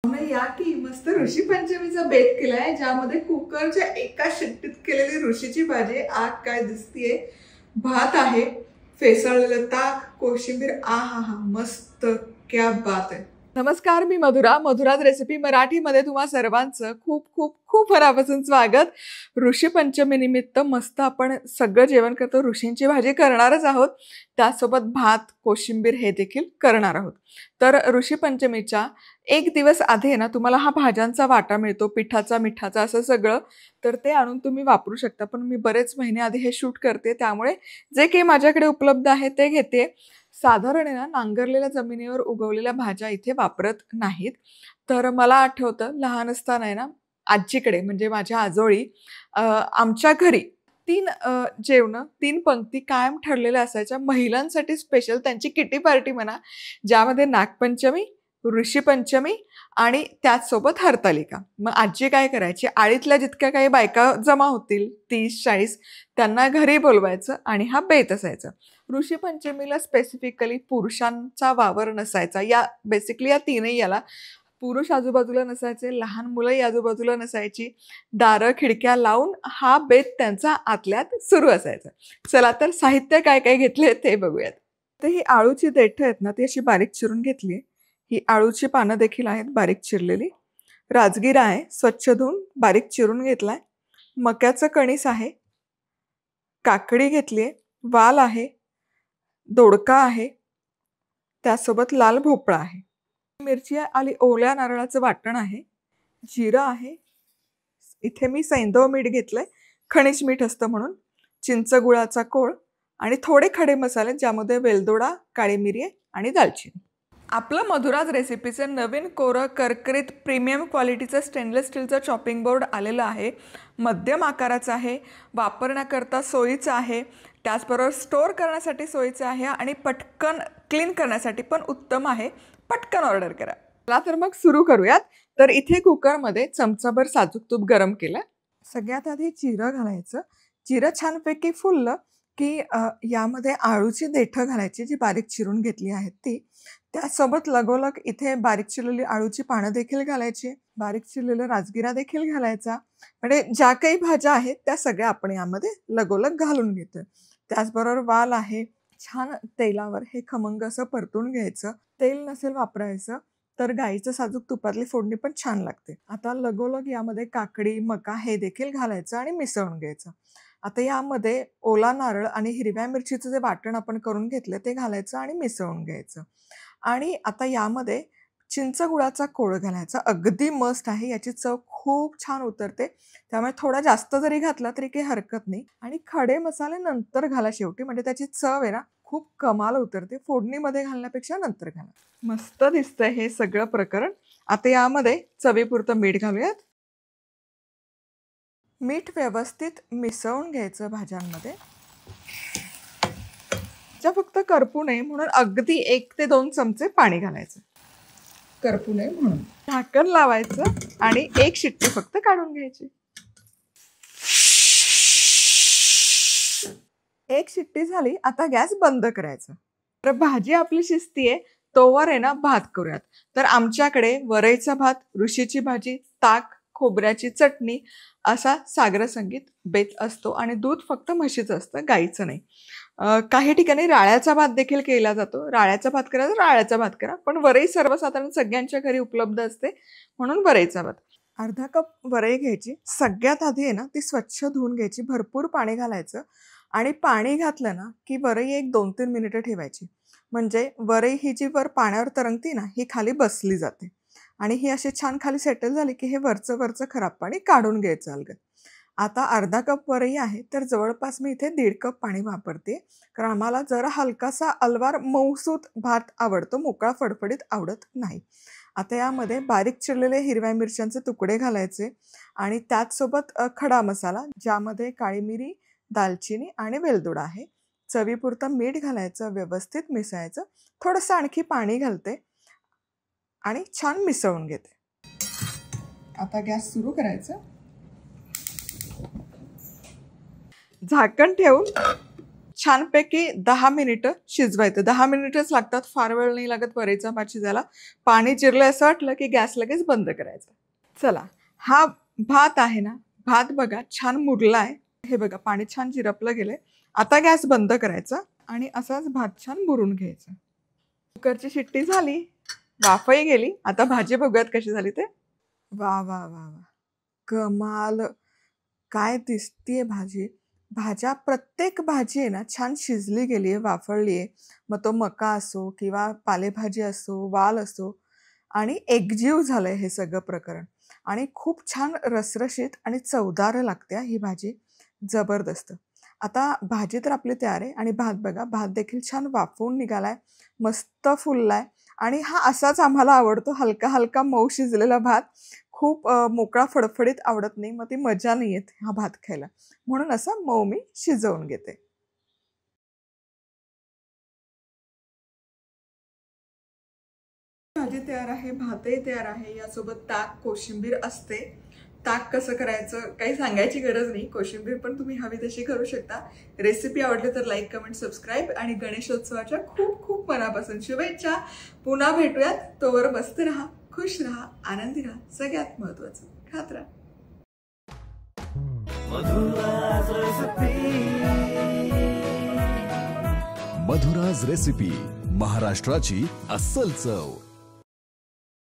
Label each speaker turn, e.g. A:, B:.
A: या की मस्त ऋषी पंचमीचा बेत केलाय, ज्यामध्ये कुकरच्या एका शिट्टीत केलेली ऋषीची भाजी. आग काय दिसतीये, भात आहे, फेसाळलेलं ताक, कोशिंबीर. आ हा हा, मस्त, क्या बात आहे. नमस्कार, मी मधुराज रेसिपी मराठीमध्ये तुम्हा सर्वांचं खूप खूप खूप मनापासून स्वागत. ऋषी पंचमी निमित्त मस्त आपण सगळं जेवण करतो. ऋषींची भाजी करणारच आहोत, त्यासोबत भात, कोशिंबीर हे देखील करणार आहोत. तर ऋषी पंचमीच्या एक दिवस आधी ना तुम्हाला हा भाज्यांचा वाटा मिळतो, पिठाचा, मिठाचा, असं सगळं. तर ते आणून तुम्ही वापरू शकता. पण मी बरेच महिने आधी हे शूट करते, त्यामुळे जे काही माझ्याकडे उपलब्ध आहे ते घेते. साधारण ना नांगरलेल्या जमिनीवर उगवलेल्या भाज्या इथे वापरत नाहीत. तर मला आठवतं लहान असताना आहे ना, आजीकडे म्हणजे माझ्या आजोळी आमच्या घरी 3 जेवणं, 3 पंक्ती कायम ठरलेल्या असायच्या. महिलांसाठी स्पेशल त्यांची किटी पार्टी म्हणा, ज्यामध्ये नागपंचमी, ऋषीपंचमी आणि त्याचसोबत हरतालिका. मग आजी काय करायची, आळीतल्या जितक्या काही बायका जमा होतील 30-40 त्यांना घरी बोलवायचं आणि हा बेत असायचा. ऋषीपंचमीला स्पेसिफिकली पुरुषांचा वावर नसायचा. या बेसिकली या तीनही याला पुरुष आजूबाजूला नसायचे, लहान मुलंही आजूबाजूला नसायची. दारं खिडक्या लावून हा बेत त्यांचा आतल्यात सुरू असायचा. चला तर साहित्य काय काय घेतले ते बघूयात. तर ही आळूची देठं आहेत ना, ती अशी बारीक चिरून घेतली. ही आळूची पानं देखील आहेत बारीक चिरलेली. राजगिरा आहे, स्वच्छ धुवून बारीक चिरून घेतलाय. मक्याचं कणीस आहे, काकडी घेतली आहे, वाल आहे, दोडका आहे, त्यासोबत लाल भोपळा आहे, मिरची आणि ओल्या नारळाचं वाटण आहे, जिरं आहे, इथे मी सैंधव मीठ घेतलंय, खनिज मीठ असतं म्हणून, चिंच गुळाचा कोळ आणि थोडे खडे मसाले, ज्यामध्ये वेलदोडा, काळी मिरी आणि दालचिनी. आपलं मधुराज रेसिपीचं नवीन कोरं करकरीत प्रीमियम क्वालिटीचं स्टेनलेस स्टीलचं चॉपिंग बोर्ड आलेलं आहे. मध्यम आकाराचं आहे, वापरण्याकरता सोयीचं आहे, त्याचबरोबर स्टोअर करण्यासाठी सोयीचं आहे आणि पटकन क्लीन करण्यासाठी पण उत्तम आहे. पटकन ऑर्डर करा. चला तर मग सुरू करूयात. तर इथे कुकरमध्ये चमचाभर साजूक तूप गरम केलं. सगळ्यात आधी जिरं घालायचं. जिरं छानपैकी फुललं की यामध्ये आळूची देठं घालायची, जी बारीक चिरून घेतली आहेत ती. त्यासोबत लगोलग इथे बारीक चिरलेली आळूची पानं देखील घालायची, बारीक चिरलेला राजगिरा देखील घालायचा. म्हणजे ज्या काही भाज्या आहेत त्या सगळ्या आपण यामध्ये लगोलग घालून घेतोय. त्याचबरोबर वाल आहे, छान तेलावर हे खमंग असं परतून घ्यायचं. तेल नसेल वापरायचं तर गाईचं साजूक तुपातली फोडणी पण छान लागते. आता लगोलग यामध्ये काकडी, मका हे देखील घालायचं आणि मिसळून घ्यायचं. आता यामध्ये ओला नारळ आणि हिरव्या मिरचीचं जे वाटण आपण करून घेतलं ते घालायचं आणि मिसळून घ्यायचं. आणि आता यामध्ये चिंच गुळाचा कोळ घालायचा. अगदी मस्त आहे, याची चव खूप छान उतरते. त्यामुळे थोडा जास्त जरी घातला तरी काही हरकत नाही. आणि खडे मसाले नंतर घाला शेवटी, म्हणजे त्याची चव आहे ना खूप कमाल उतरते. फोडणीमध्ये घालण्यापेक्षा नंतर घाला. मस्त दिसतंय हे सगळं प्रकरण. आता यामध्ये चवीपुरतं मीठ घालूयात. मीठ व्यवस्थित मिसळून घ्यायचं भाज्यांमध्ये. ज्या फक्त करपू नये म्हणून अगदी 1 ते 2 चमचे पाणी घालायचं. करपू नये म्हणून झाकण लावायचं आणि 1 शिट्टी फक्त काढून घ्यायची. 1 शिट्टी झाली, आता गॅस बंद करायचा. तर भाजी आपली शिजतीये तोवर आहे ना भात करूयात. तर आमच्याकडे वरईचा भात, ऋषीची भाजी, ताक, खोबऱ्याची चटणी असा सागर संगीत बेत असतो. आणि दूध फक्त म्हशीचं असतं, गाईचं नाही. काही ठिकाणी राळ्याचा भात देखील केला जातो. राळ्याचा भात करा तर राळ्याचा भात करा, पण वरई सर्वसाधारण सगळ्यांच्या घरी उपलब्ध असते म्हणून वरईचा भात. अर्धा कप वरई घ्यायची. सगळ्यात आधी आहे ना ती स्वच्छ धुवून घ्यायची. भरपूर पाणी घालायचं आणि पाणी घातलं ना की वरई 1-2-3 मिनिटं ठेवायची. म्हणजे वरई ही जी वर पाण्यावर तरंगती ना, ही खाली बसली जाते. आणि ही अशी छान खाली सेटल झाली की हे वरचं खराब पाणी काढून घ्यायचं अलगद. आता अर्धा कप वरई आहे तर जवळपास मी इथे 1.5 कप पाणी वापरते, कारण आम्हाला जरा हलकासा अलवार मऊसूत भात आवडतो, मोकळा फडफडीत आवडत नाही. आता यामध्ये बारीक चिरलेले हिरव्या मिरच्यांचे तुकडे घालायचे आणि त्याचसोबत खडा मसाला, ज्यामध्ये काळी मिरी, दालचिनी आणि वेलदोडा आहे. चवीपुरतं मीठ घालायचं, व्यवस्थित मिसळायचं. थोडंसं आणखी पाणी घालते आणि छान मिसळून घेते. आता गॅस सुरू करायचं. झाकण ठेवून छानपैकी 10 मिनिटं शिजवायचं. 10 मिनिटच लागतात, फार वेळ नाही लागत वरईचा भात शिजायला. पाणी जिरलं असं वाटलं की गॅस लगेच बंद करायचा. चला, हा भात आहे ना, भात बघा छान मुरलाय. हे बघा पाणी छान जिरपलं गेलंय. आता गॅस बंद करायचा आणि असाच भात छान मुरून घ्यायचा. कुकरची शिट्टी झाली, वाफही गेली. आता भाजी बघूयात कशी झाली ते. वा वा वा वा, कमाल, काय दिसतीये भाजी. भाज्या, प्रत्येक भाजी आहे ना छान शिजली गेली आहे, वाफळली आहे. मग तो मका असो किंवा पालेभाजी असो, वाल असो, आणि एकजीव झालंय हे सगळं प्रकरण. आणि खूप छान रसरशीत आणि चवदार लागते ही भाजी, जबरदस्त. आता भाजी तर आपली तयार आहे आणि भात बघा, भात देखील छान वाफवून निघालाय, मस्त फुललाय. आणि हा असाच आम्हाला आवडतो, हलका हलका मऊ शिजलेला भात. खूप मोकळा फडफडीत आवडत नाही, मग ती मजा नाही येत हा भात खायला. म्हणून असा मऊ मी शिजवून घेते. भाजी तयार आहे, भातही तयार आहे. यासोबत ताक, कोशिंबीर असते. ताक कसं करायचं काही सांगायची गरज नाही, कोशिंबीर पण तुम्ही हवी तशी करू शकता. रेसिपी आवडली तर लाईक, कमेंट, सबस्क्राईब. आणि गणेशोत्सवाच्या खूप खूप मनापासून शुभेच्छा. पुन्हा भेटूयात. तोवर मस्त राहा, खुश राहा, आनंदी राहा. सगळ्यात महत्वाचं, खात राहा.
B: मधुराज रेसिपी, महाराष्ट्राची अस्सल चव.